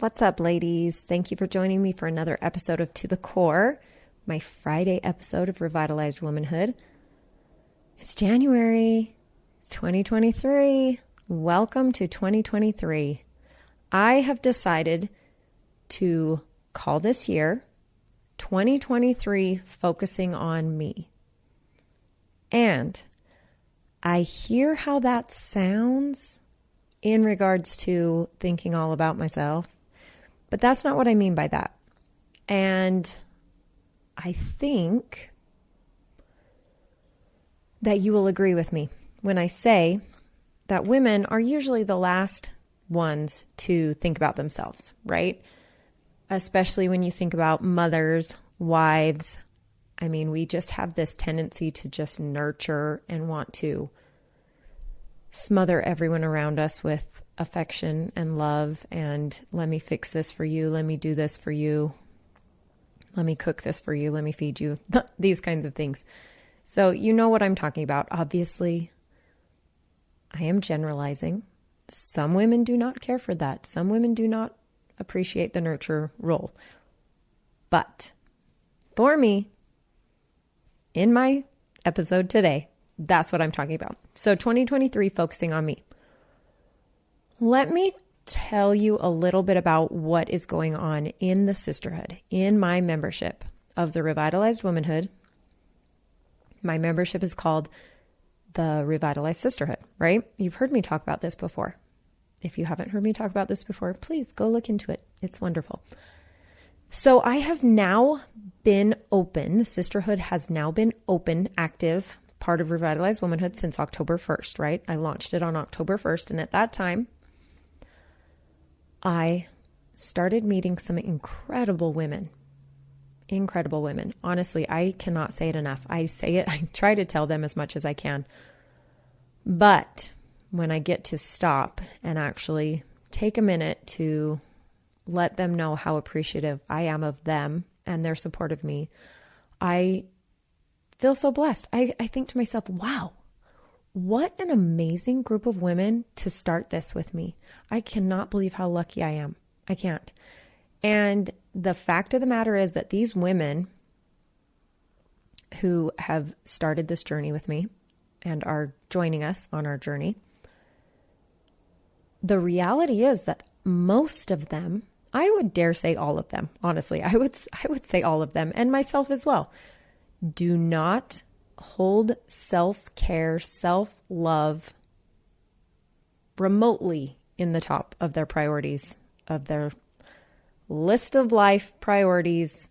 What's up, ladies? Thank you for joining me for another episode of To the Core, my Friday episode of Revitalized Womanhood. It's January 2023. Welcome to 2023. I have decided to call this year 2023 Focusing on Me. And I hear how that sounds in regards to thinking all about myself. But that's not what I mean by that. And I think that you will agree with me when I say that women are usually the last ones to think about themselves, right? Especially when you think about mothers, wives. I mean, we just have this tendency to just nurture and want to smother everyone around us with affection and love and let me fix this for you, let me do this for you, let me cook this for you, let me feed you, these kinds of things. So you know what I'm talking about. Obviously, I am generalizing. Some women do not care for that. Some women do not appreciate the nurture role. But for me, in my episode today, that's what I'm talking about. So 2023, focusing on me. Let me tell you a little bit about what is going on in the sisterhood, in my membership of the Revitalized Womanhood. My membership is called the Revitalized Sisterhood, right? You've heard me talk about this before. If you haven't heard me talk about this before, please go look into it. It's wonderful. So I have now been open. The sisterhood has now been open, active, part of Revitalized Womanhood since October 1st, right? I launched it on October 1st. And at that time, I started meeting some incredible women. Incredible women. Honestly, I cannot say it enough. I say it, I try to tell them as much as I can. But when I get to stop and actually take a minute to let them know how appreciative I am of them and their support of me, I feel so blessed. I think to myself, wow, what an amazing group of women to start this with me. I cannot believe how lucky I am. I can't. And the fact of the matter is that these women who have started this journey with me and are joining us on our journey, the reality is that most of them, I would dare say all of them, honestly, I would say all of them, and myself as well, do not hold self-care, self-love remotely in the top of their priorities, of their list of life priorities.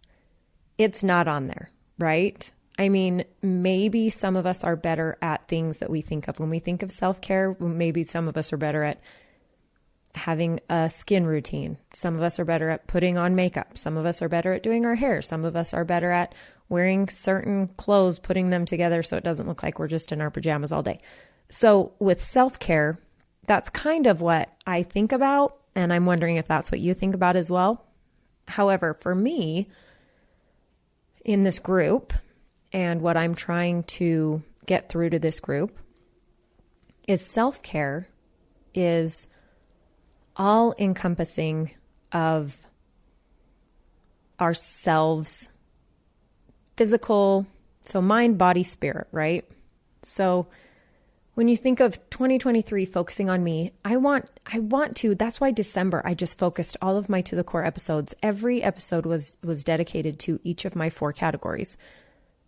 It's not on there, right? I mean, maybe some of us are better at things that we think of. When we think of self-care, maybe some of us are better at having a skin routine. Some of us are better at putting on makeup. Some of us are better at doing our hair. Some of us are better at wearing certain clothes, putting them together so it doesn't look like we're just in our pajamas all day. So with self-care, that's kind of what I think about, and I'm wondering if that's what you think about as well. However, for me, in this group, and what I'm trying to get through to this group, is self-care is all encompassing of ourselves, physical, so mind, body, spirit, right? So when you think of 2023 focusing on me, I want to, that's why December, I just focused all of my To the Core episodes. Every episode was dedicated to each of my 4 categories: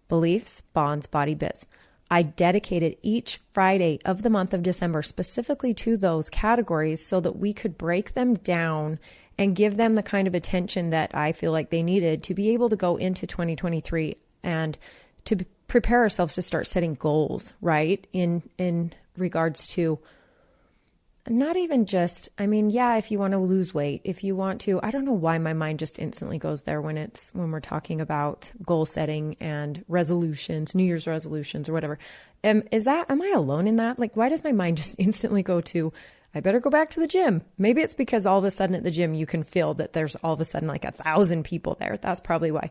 beliefs, bonds, body, biz. I dedicated each Friday of the month of December specifically to those categories so that we could break them down and give them the kind of attention that I feel like they needed to be able to go into 2023 and to prepare ourselves to start setting goals, right? In regards to not even just, I mean, yeah, if you want to lose weight, if you want to, I don't know why my mind just instantly goes there when we're talking about goal setting and resolutions, New Year's resolutions or whatever. Am I alone in that? Like, why does my mind just instantly go to, I better go back to the gym? Maybe it's because all of a sudden at the gym, you can feel that there's all of a sudden like 1,000 people there. That's probably why.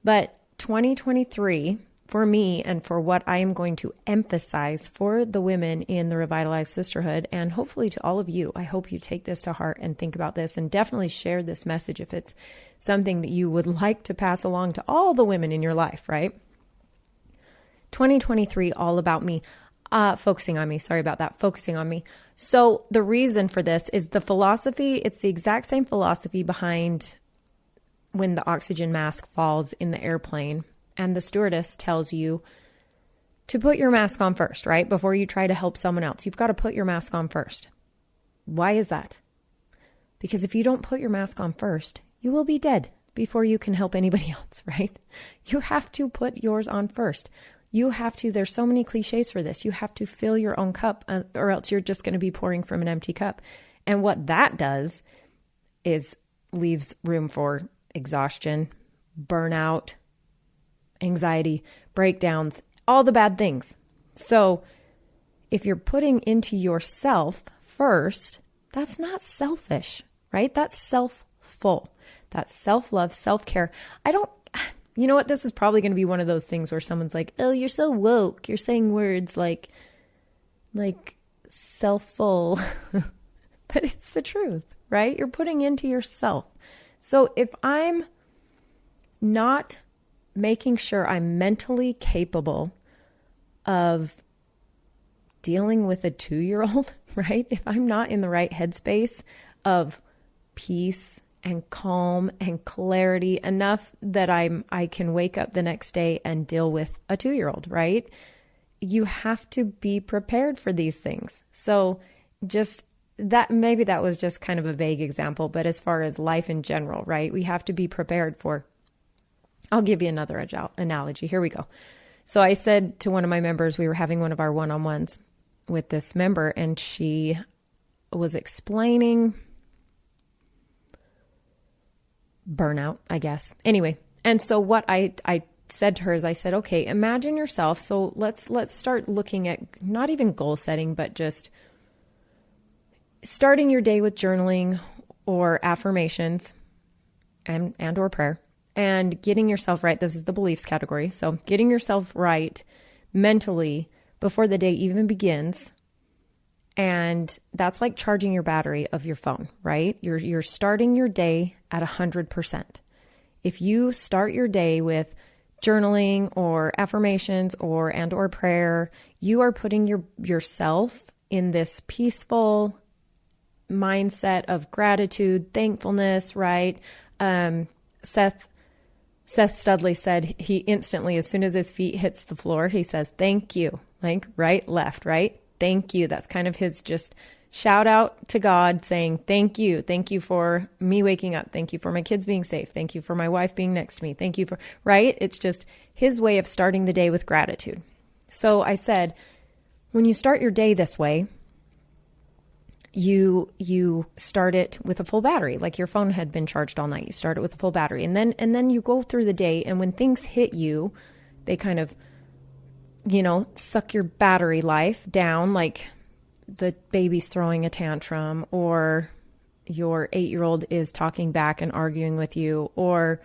But 2023 for me and for what I am going to emphasize for the women in the Revitalized Sisterhood, and hopefully to all of you. I hope you take this to heart and think about this, and definitely share this message if it's something that you would like to pass along to all the women in your life, right? 2023, all about me. Focusing on me. Sorry about that. Focusing on me. So the reason for this is the philosophy. It's the exact same philosophy behind when the oxygen mask falls in the airplane and the stewardess tells you to put your mask on first, right? Before you try to help someone else, you've got to put your mask on first. Why is that? Because if you don't put your mask on first, you will be dead before you can help anybody else, right? You have to put yours on first. You have to, there's so many cliches for this. You have to fill your own cup or else you're just going to be pouring from an empty cup. And what that does is leaves room for exhaustion, burnout, anxiety, breakdowns, all the bad things. So if you're putting into yourself first, that's not selfish, right? That's self-full. That's self-love, self-care. You know what? This is probably going to be one of those things where someone's like, oh, you're so woke. You're saying words like self-full. But it's the truth, right? You're putting into yourself. So if I'm not making sure I'm mentally capable of dealing with a 2-year-old, right? If I'm not in the right headspace of peace and calm and clarity enough that I can wake up the next day and deal with a 2-year-old, right? You have to be prepared for these things. So just that, maybe that was just kind of a vague example, but as far as life in general, right? We have to be prepared for. I'll give you another analogy. Here we go. So I said to one of my members, we were having one of our one-on-ones with this member, and she was explaining burnout, I guess. Anyway, and so what I said to her is I said, okay, imagine yourself. So let's start looking at not even goal setting, but just starting your day with journaling or affirmations and or prayer. And getting yourself right. This is the beliefs category. So getting yourself right mentally before the day even begins. And that's like charging your battery of your phone, right? You're starting your day at 100%. If you start your day with journaling or affirmations or prayer, you are putting yourself in this peaceful mindset of gratitude, thankfulness, right? Seth Studley said he instantly, as soon as his feet hits the floor, he says, thank you, like right, left, right? Thank you. That's kind of his just shout out to God saying, thank you. Thank you for me waking up. Thank you for my kids being safe. Thank you for my wife being next to me. Thank you for, right? It's just his way of starting the day with gratitude. So I said, when you start your day this way, you start it with a full battery, like your phone had been charged all night. You start it with a full battery, and then you go through the day, and when things hit you, they kind of, suck your battery life down, like the baby's throwing a tantrum, or your 8-year-old is talking back and arguing with you, or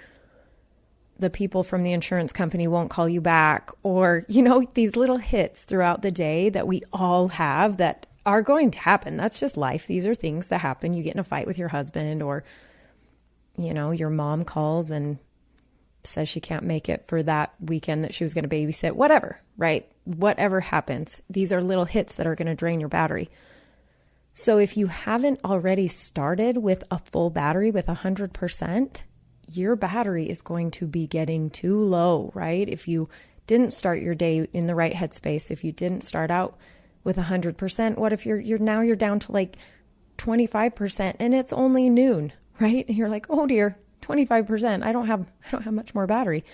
the people from the insurance company won't call you back, or, these little hits throughout the day that we all have that are going to happen. That's just life. These are things that happen. You get in a fight with your husband, or, your mom calls and says she can't make it for that weekend that she was going to babysit, whatever, right? Whatever happens. These are little hits that are going to drain your battery. So if you haven't already started with a full battery with 100%, your battery is going to be getting too low, right? If you didn't start your day in the right headspace, if you didn't start out with 100%, what if you're down to like 25% and it's only noon, right? And you're like, oh dear, 25%. I don't have much more battery.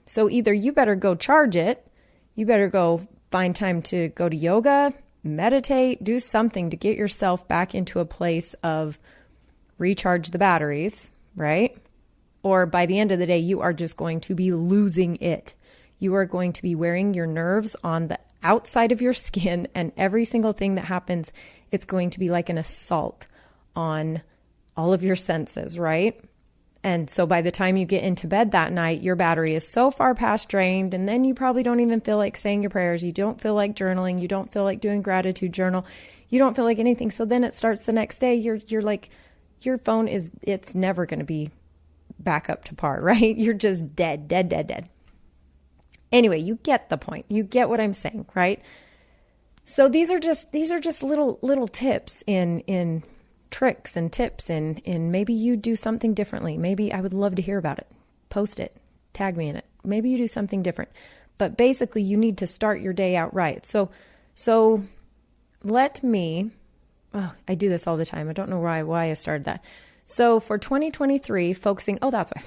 So either you better go charge it, you better go find time to go to yoga, meditate, do something to get yourself back into a place of recharge the batteries, right? Or by the end of the day, you are just going to be losing it. You are going to be wearing your nerves on the outside of your skin, and every single thing that happens, it's going to be like an assault on all of your senses, right? And so by the time you get into bed that night, your battery is so far past drained, and then you probably don't even feel like saying your prayers. You don't feel like journaling. You don't feel like doing gratitude journal. You don't feel like anything. So then it starts the next day. You're like, your phone it's never going to be back up to par, right? You're just dead. Anyway, you get the point. You get what I'm saying, right? So these are just little tips in tricks and tips, and maybe you do something differently. Maybe I would love to hear about it. Post it, tag me in it. Maybe you do something different, but basically you need to start your day out right. So let me, I do this all the time. I don't know why I started that. So for 2023, that's why,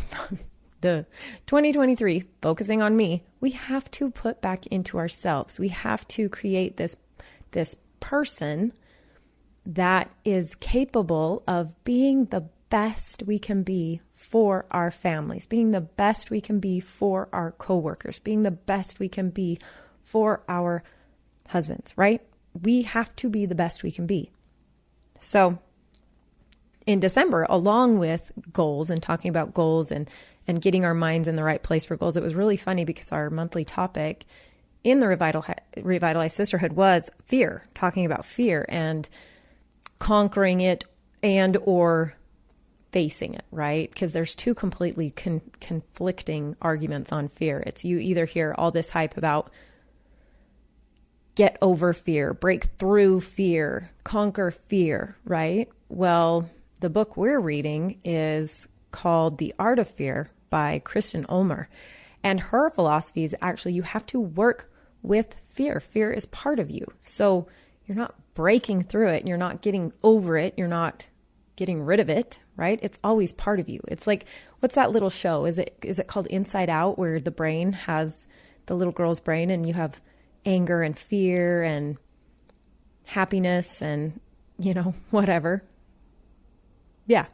2023, focusing on me, we have to put back into ourselves. We have to create this person that is capable of being the best we can be for our families, being the best we can be for our coworkers, being the best we can be for our husbands, right? We have to be the best we can be. So in December, along with goals and talking about goals and getting our minds in the right place for goals, it was really funny because our monthly topic in the Revitalized Sisterhood was fear, talking about fear and conquering it and or facing it, right? Because there's two completely conflicting arguments on fear. It's you either hear all this hype about get over fear, break through fear, conquer fear, right? Well, the book we're reading is called The Art of Fear by Kristen Ulmer. And her philosophy is actually you have to work with fear. Fear is part of you. So you're not breaking through it and you're not getting over it. You're not getting rid of it, right? It's always part of you. It's like, what's that little show? Is it called Inside Out, where the brain has the little girl's brain and you have anger and fear and happiness and, whatever. Yeah.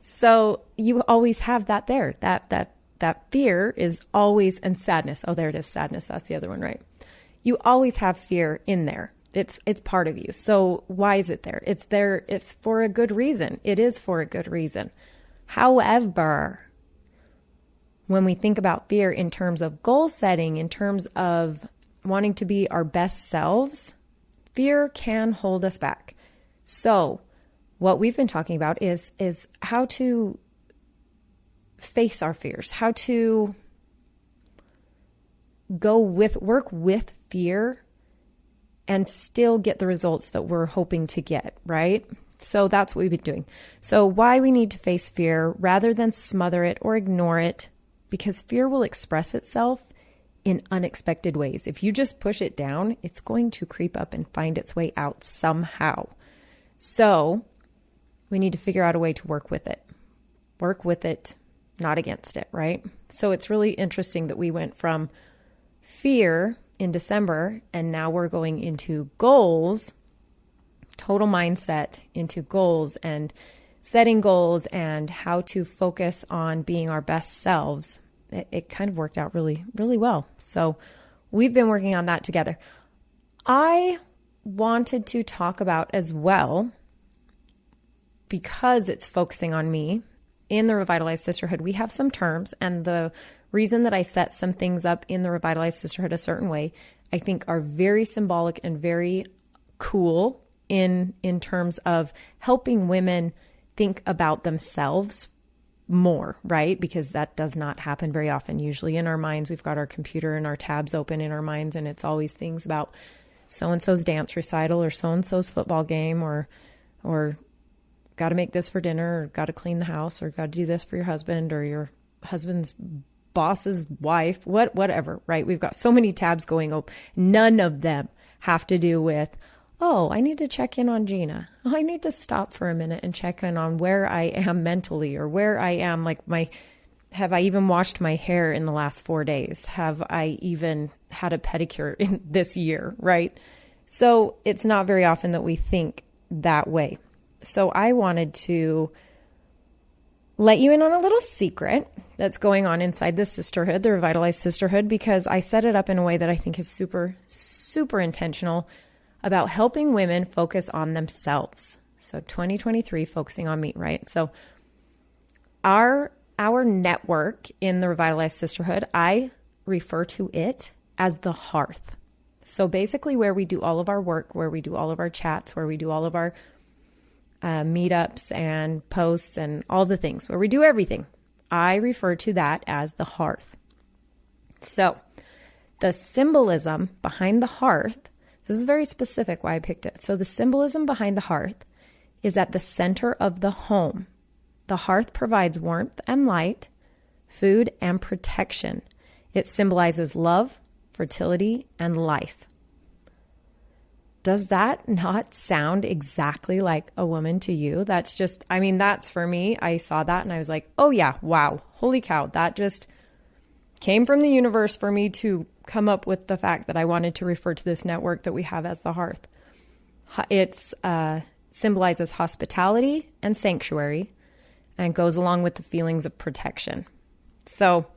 So you always have that there. That fear is always, and sadness. Oh, there it is. Sadness. That's the other one, right? You always have fear in there. It's part of you. So why is it there? It's there. It's for a good reason. It is for a good reason. However, when we think about fear in terms of goal setting, in terms of wanting to be our best selves, fear can hold us back. So what we've been talking about is how to face our fears, how to work with fear and still get the results that we're hoping to get, right? So that's what we've been doing. So why we need to face fear rather than smother it or ignore it, because fear will express itself in unexpected ways. If you just push it down, it's going to creep up and find its way out somehow. So we need to figure out a way to work with it. Work with it, not against it, right? So it's really interesting that we went from fear in December, and now we're going into goals, total mindset into goals and setting goals and how to focus on being our best selves. It kind of worked out really, really well. So we've been working on that together. I wanted to talk about as well, because it's focusing on me, in the Revitalized Sisterhood, we have some terms, and the reason that I set some things up in the Revitalized Sisterhood a certain way, I think are very symbolic and very cool in terms of helping women think about themselves more, right? Because that does not happen very often. Usually in our minds, we've got our computer and our tabs open in our minds, and it's always things about so-and-so's dance recital or so-and-so's football game or got to make this for dinner, or got to clean the house, or got to do this for your husband or your husband's boss's wife, whatever, right? We've got so many tabs going open. None of them have to do with, oh, I need to check in on Gina. Oh, I need to stop for a minute and check in on where I am mentally, or where I am, have I even washed my hair in the last 4 days? Have I even had a pedicure in this year, right? So it's not very often that we think that way. So I wanted to let you in on a little secret that's going on inside the sisterhood, the Revitalized Sisterhood, because I set it up in a way that I think is super, super intentional about helping women focus on themselves. So 2023, focusing on me, right? So our network in the Revitalized Sisterhood, I refer to it as the hearth. So basically where we do all of our work, where we do all of our chats, where we do all of our meetups and posts and all the things, where we do everything, I refer to that as the hearth. So the symbolism behind the hearth, this is very specific why I picked it. So the symbolism behind the hearth is at the center of the home. The hearth provides warmth and light, food and protection. It symbolizes love, fertility, and life. Does that not sound exactly like a woman to you? That's just, I mean, that's for me. I saw that and I was like, oh yeah, wow, holy cow. That just came from the universe for me to come up with the fact that I wanted to refer to this network that we have as the hearth. It's symbolizes hospitality and sanctuary and goes along with the feelings of protection. So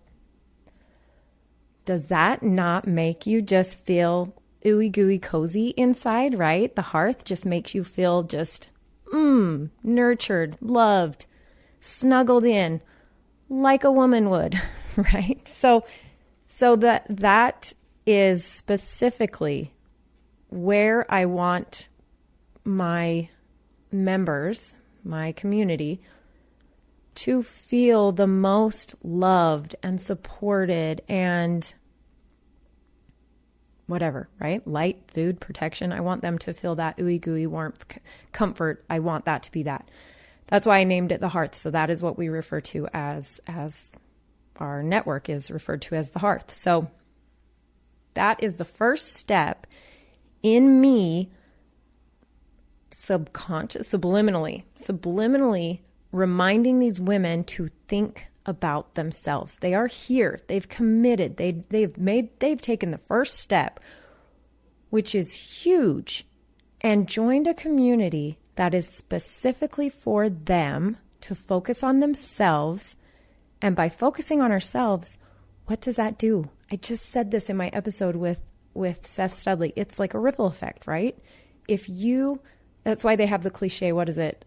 does that not make you just feel ooey gooey cozy inside, right? The hearth just makes you feel just nurtured, loved, snuggled in like a woman would, right? So that is specifically where I want my members, my community, to feel the most loved and supported and whatever, right? Light, food, protection. I want them to feel that ooey gooey warmth, comfort. I want that to be that. That's why I named it the hearth. So that is what we refer to as our network is referred to as the hearth. So that is the first step in me subliminally reminding these women to think about themselves. They are here. They've committed. They've taken the first step, which is huge, and joined a community that is specifically for them to focus on themselves. And by focusing on ourselves, what does that do? I just said this in my episode with Seth Studley. It's like a ripple effect, right? That's why they have the cliche, what is it?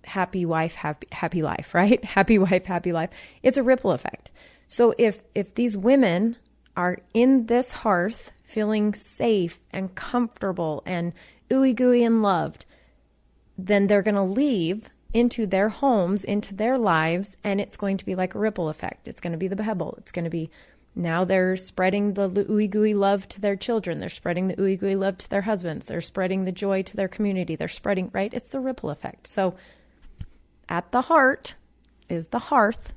Happy wife, happy life, right? Happy wife, happy life. It's a ripple effect. So if these women are in this hearth feeling safe and comfortable and ooey gooey and loved, then they're going to leave into their homes, into their lives, and it's going to be like a ripple effect. It's going to be the pebble. It's going to be, now they're spreading the ooey gooey love to their children. They're spreading the ooey gooey love to their husbands. They're spreading the joy to their community. They're spreading, right? It's the ripple effect. So at the heart is the hearth,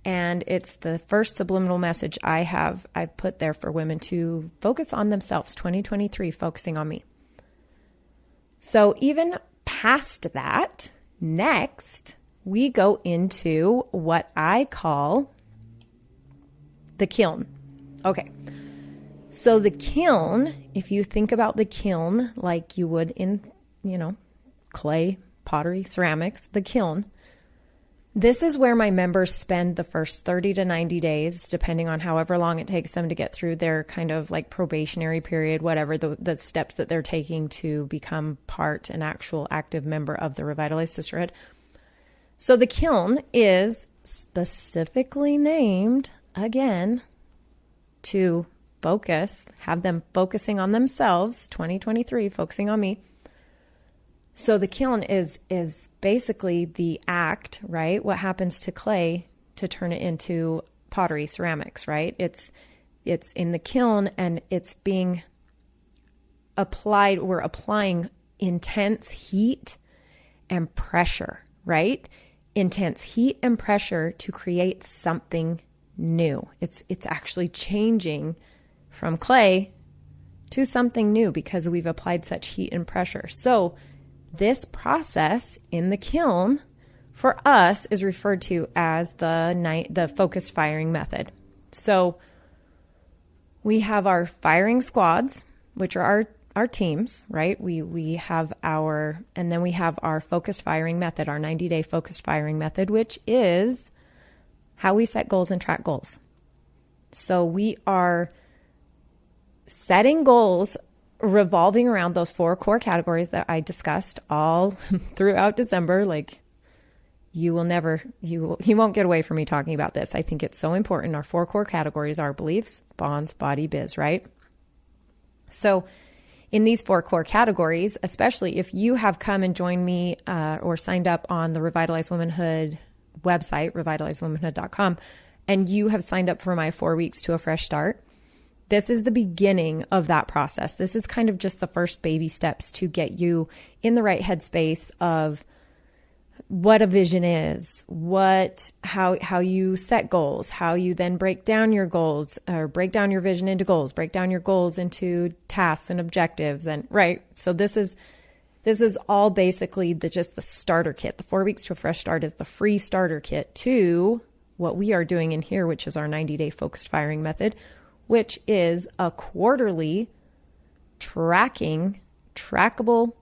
and it's the first subliminal message I've put there for women to focus on themselves. 2023, focusing on me. So even past that, next, we go into what I call the kiln. Okay. So the kiln, if you think about the kiln like you would in, clay, pottery, ceramics, the kiln, this is where my members spend the first 30 to 90 days, depending on however long it takes them to get through their kind of like probationary period, whatever the steps that they're taking to become an actual active member of the Revitalized Sisterhood. So the kiln is specifically named, again, to have them focusing on themselves, 2023, focusing on me. So the kiln is basically the act, right? What happens to clay to turn it into pottery, ceramics, right? It's in the kiln and it's being applied. We're applying intense heat and pressure, right? Intense heat and pressure to create something new. It's actually changing from clay to something new because we've applied such heat and pressure. So this process in the kiln for us is referred to as the focused firing method. So we have our firing squads, which are our teams, right? We have and then we have our focused firing method, our 90-day focused firing method, which is how we set goals and track goals. So we are setting goals revolving around those 4 core categories that I discussed all throughout December. Like, you won't get away from me talking about this. I think it's so important. Our 4 core categories are beliefs, bonds, body, biz, right? So in these 4 core categories, especially if you have come and joined me or signed up on the Revitalized Womanhood website, revitalizedwomanhood.com, and you have signed up for my 4 weeks to a fresh start, this is the beginning of that process. This is kind of just the first baby steps to get you in the right headspace of what a vision is, how you set goals, how you then break down your goals, or break down your vision into goals, break down your goals into tasks and objectives, and right. So this is all basically just the starter kit. The 4 weeks to a fresh start is the free starter kit to what we are doing in here, which is our 90-day focused firing method, which is a quarterly trackable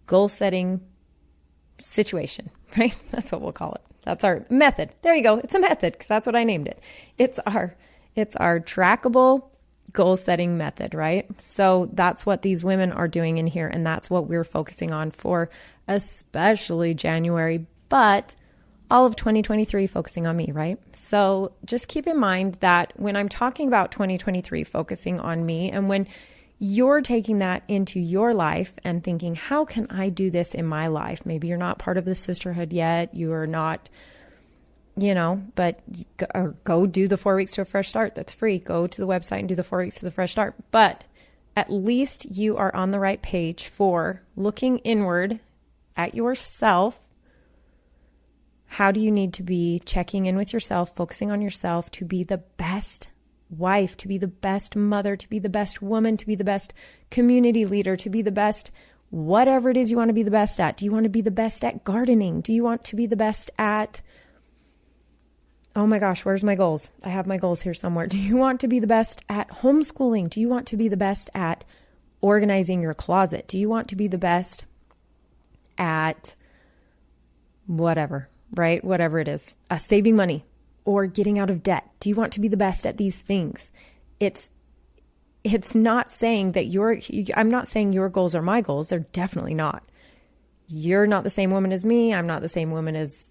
goal setting situation, right? That's what we'll call it. That's our method. There you go. It's a method because that's what I named it. It's our trackable goal setting method, right? So that's what these women are doing in here. And that's what we're focusing on for especially January, but all of 2023 focusing on me, right? So just keep in mind that when I'm talking about 2023 focusing on me, and when you're taking that into your life and thinking, how can I do this in my life? Maybe you're not part of the sisterhood yet. You are not, but go do the 4 weeks to a fresh start. That's free. Go to the website and do the 4 weeks to the fresh start. But at least you are on the right page for looking inward at yourself. How do you need to be checking in with yourself, focusing on yourself to be the best wife, to be the best mother, to be the best woman, to be the best community leader, to be the best whatever it is you want to be the best at? Do you want to be the best at gardening? Do you want to be the best at, oh my gosh, where's my goals? I have my goals here somewhere. Do you want to be the best at homeschooling? Do you want to be the best at organizing your closet? Do you want to be the best at whatever, right? Whatever it is, saving money or getting out of debt. Do you want to be the best at these things? It's not saying that I'm not saying your goals are my goals. They're definitely not. You're not the same woman as me. I'm not the same woman as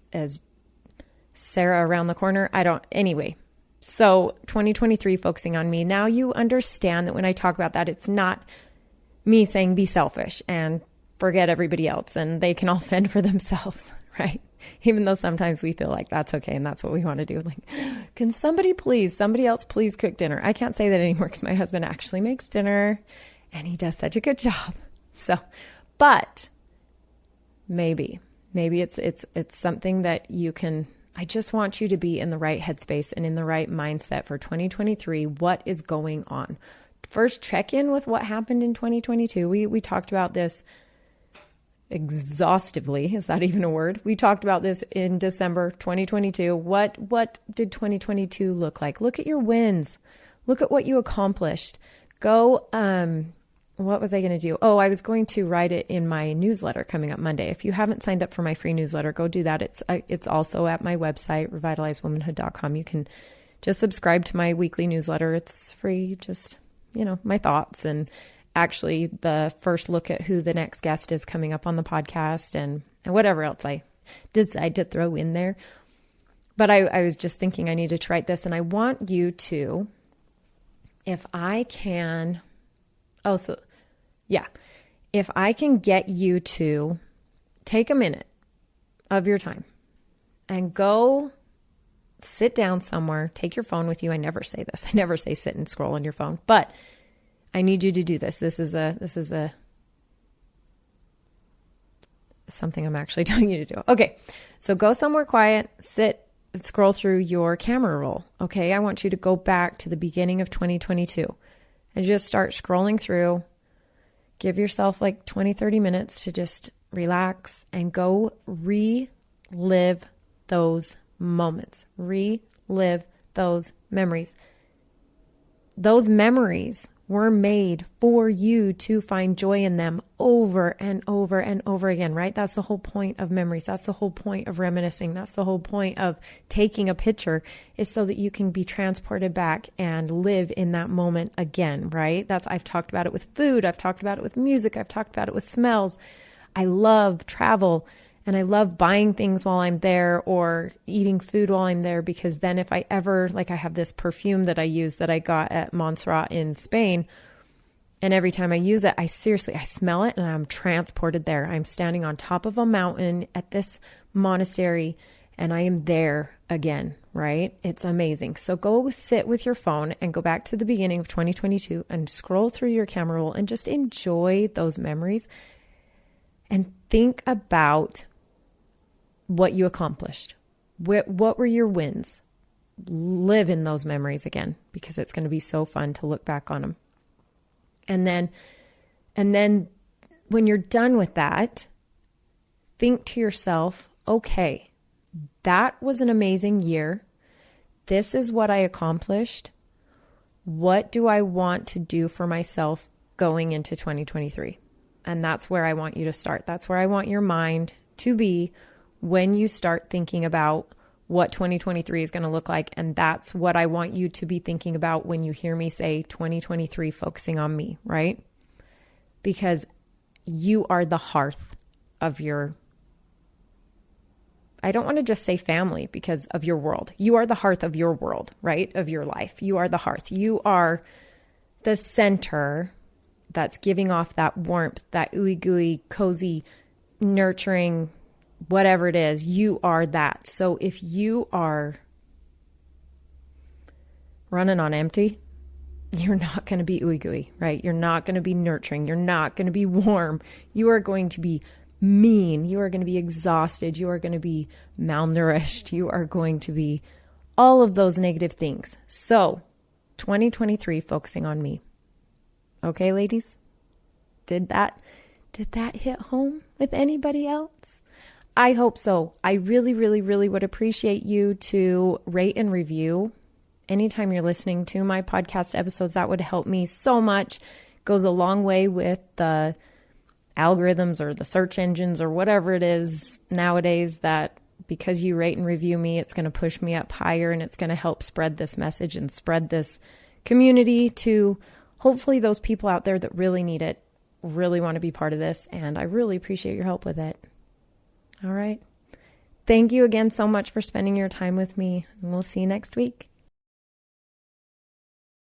Sarah around the corner. Anyway. So 2023 focusing on me. Now you understand that when I talk about that, it's not me saying be selfish and forget everybody else and they can all fend for themselves, right? Even though sometimes we feel like that's okay and that's what we want to do. Like, can somebody else please cook dinner? I can't say that anymore because my husband actually makes dinner and he does such a good job. So, but maybe it's something that you can, I just want you to be in the right headspace and in the right mindset for 2023. What is going on? First, check in with what happened in 2022. We talked about this exhaustively. Is that even a word? We talked about this in December 2022. What did 2022 look like? Look at your wins. Look at what you accomplished. Go, what was I going to do? Oh, I was going to write it in my newsletter coming up Monday. If you haven't signed up for my free newsletter, go do that. It's also at my website, revitalizedwomanhood.com. You can just subscribe to my weekly newsletter. It's free. Just, my thoughts and actually the first look at who the next guest is coming up on the podcast and whatever else I decide to throw in there. But I was just thinking I needed to write this, and I want you to, if I can get you to take a minute of your time and go sit down somewhere, take your phone with you. I never say this. I never say sit and scroll on your phone, but I need you to do this. This is something I'm actually telling you to do. Okay. So go somewhere quiet, sit, scroll through your camera roll. Okay. I want you to go back to the beginning of 2022 and just start scrolling through. Give yourself like 20, 30 minutes to just relax and go relive those moments, relive those memories. Those memories were made for you to find joy in them over and over and over again, right? That's the whole point of memories. That's the whole point of reminiscing. That's the whole point of taking a picture, is so that you can be transported back and live in that moment again, right? I've talked about it with food. I've talked about it with music. I've talked about it with smells. I love travel And I love buying things while I'm there or eating food while I'm there, because then if I ever, like I have this perfume that I use that I got at Montserrat in Spain. And every time I use it, I smell it and I'm transported there. I'm standing on top of a mountain at this monastery and I am there again, right? It's amazing. So go sit with your phone and go back to the beginning of 2022 and scroll through your camera roll and just enjoy those memories and think about what you accomplished. What were your wins? Live in those memories again, because it's going to be so fun to look back on them. And then when you're done with that, think to yourself, okay, that was an amazing year. This is what I accomplished. What do I want to do for myself going into 2023? And that's where I want you to start. That's where I want your mind to be when you start thinking about what 2023 is going to look like. And that's what I want you to be thinking about when you hear me say 2023 focusing on me, right? Because you are the hearth of your, I don't want to just say family, because of your world. You are the hearth of your world, right? Of your life. You are the hearth. You are the center that's giving off that warmth, that ooey gooey, cozy, nurturing, whatever it is. You are that. So if you are running on empty, you're not going to be ooey gooey, right? You're not going to be nurturing. You're not going to be warm. You are going to be mean. You are going to be exhausted. You are going to be malnourished. You are going to be all of those negative things. So 2023, focusing on me. Okay, ladies? Did that hit home with anybody else? I hope so. I really, really, really would appreciate you to rate and review anytime you're listening to my podcast episodes. That would help me so much. Goes a long way with the algorithms or the search engines or whatever it is nowadays, that because you rate and review me, it's going to push me up higher and it's going to help spread this message and spread this community to hopefully those people out there that really need it, really want to be part of this. And I really appreciate your help with it. All right. Thank you again so much for spending your time with me. And we'll see you next week.